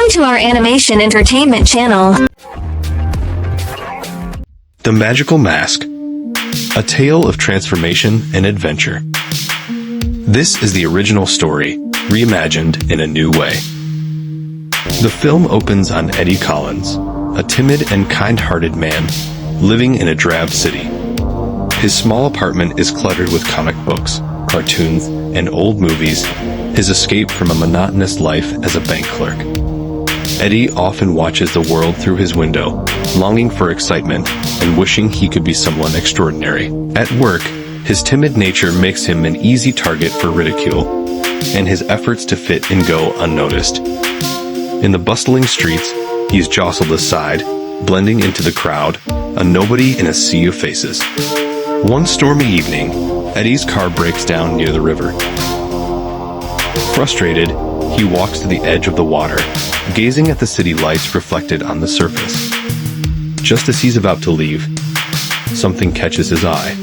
Welcome to our animation entertainment channel. The Magical Mask, a tale of transformation and adventure. This is the original story, reimagined in a new way. The film opens on Eddie Collins, a timid and kind-hearted man living in a drab city. His small apartment is cluttered with comic books, cartoons, and old movies, his escape from a monotonous life as a bank clerk. Eddie often watches the world through his window, longing for excitement and wishing he could be someone extraordinary. At work, his timid nature makes him an easy target for ridicule, and his efforts to fit in go unnoticed. In the bustling streets, he's jostled aside, blending into the crowd, a nobody in a sea of faces. One stormy evening, Eddie's car breaks down near the river. Frustrated, he walks to the edge of the water, gazing at the city lights reflected on the surface. Just as he's about to leave, something catches his eye,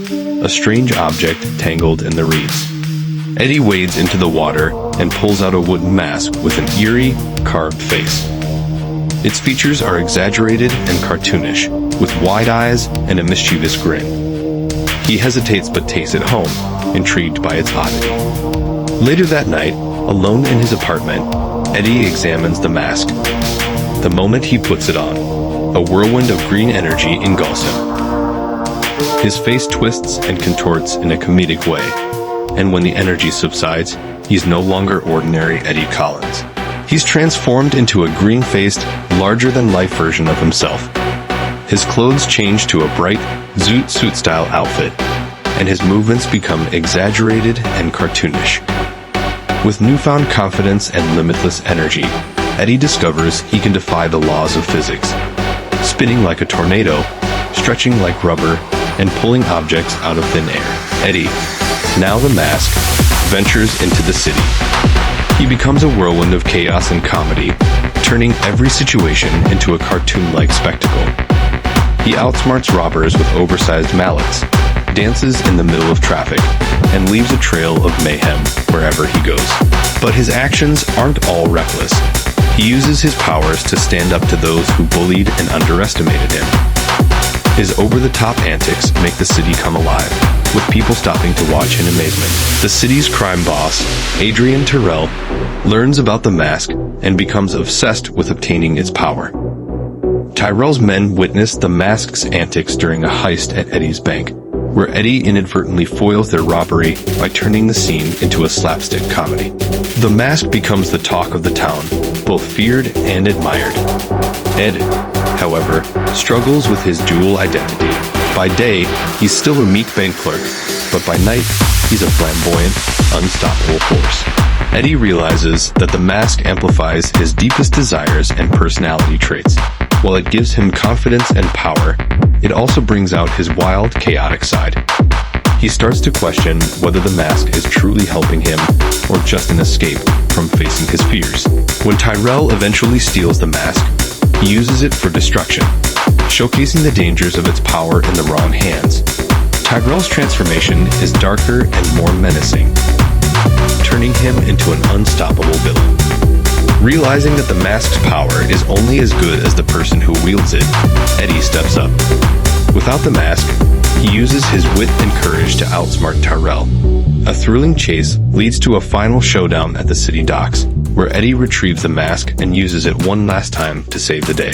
a strange object tangled in the reeds. Eddie wades into the water and pulls out a wooden mask with an eerie, carved face. Its features are exaggerated and cartoonish, with wide eyes and a mischievous grin. He hesitates but takes it home, intrigued by its oddity. Later that night, alone in his apartment, Eddie examines the mask. The moment he puts it on, a whirlwind of green energy engulfs him. His face twists and contorts in a comedic way, and when the energy subsides, he's no longer ordinary Eddie Collins. He's transformed into a green-faced, larger-than-life version of himself. His clothes change to a bright, zoot suit-style outfit, and his movements become exaggerated and cartoonish. With newfound confidence and limitless energy, Eddie discovers he can defy the laws of physics, spinning like a tornado, stretching like rubber, and pulling objects out of thin air. Eddie, now the mask, ventures into the city. He becomes a whirlwind of chaos and comedy, turning every situation into a cartoon-like spectacle. He outsmarts robbers with oversized mallets, dances in the middle of traffic, and leaves a trail of mayhem wherever he goes. But his actions aren't all reckless. He uses his powers to stand up to those who bullied and underestimated him. His over-the-top antics make the city come alive, with people stopping to watch in amazement. The city's crime boss, Adrian Terrell, learns about the mask and becomes obsessed with obtaining its power. Tyrell's men witness the mask's antics during a heist at Eddie's bank, where Eddie inadvertently foils their robbery by turning the scene into a slapstick comedy. The mask becomes the talk of the town, both feared and admired. Ed, however, struggles with his dual identity. By day, he's still a meek bank clerk, but by night, he's a flamboyant, unstoppable force. Eddie realizes that the mask amplifies his deepest desires and personality traits. While it gives him confidence and power, it also brings out his wild, chaotic side. He starts to question whether the mask is truly helping him or just an escape from facing his fears. When Tyrell eventually steals the mask, he uses it for destruction, showcasing the dangers of its power in the wrong hands. Tyrell's transformation is darker and more menacing, turning him into an unstoppable villain. Realizing that the mask's power is only as good as the person who wields it, Eddie steps up. Without the mask, he uses his wit and courage to outsmart Tyrell. A thrilling chase leads to a final showdown at the city docks, where Eddie retrieves the mask and uses it one last time to save the day.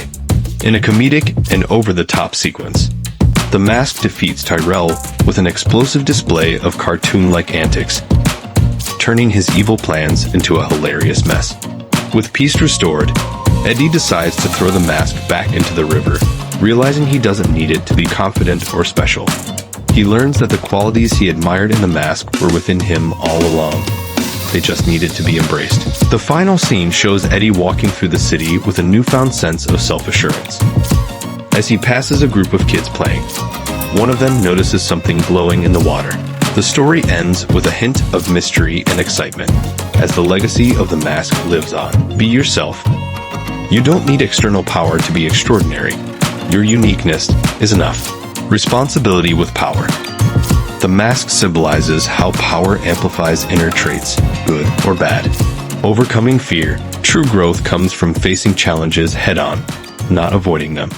In a comedic and over-the-top sequence, the mask defeats Tyrell with an explosive display of cartoon-like antics, turning his evil plans into a hilarious mess. With peace restored, Eddie decides to throw the mask back into the river, realizing he doesn't need it to be confident or special. He learns that the qualities he admired in the mask were within him all along. They just needed to be embraced. The final scene shows Eddie walking through the city with a newfound sense of self-assurance. As he passes a group of kids playing, one of them notices something glowing in the water. The story ends with a hint of mystery and excitement, as the legacy of the mask lives on. Be yourself. You don't need external power to be extraordinary. Your uniqueness is enough. Responsibility with power. The mask symbolizes how power amplifies inner traits, good or bad. Overcoming fear. True growth comes from facing challenges head-on, not avoiding them.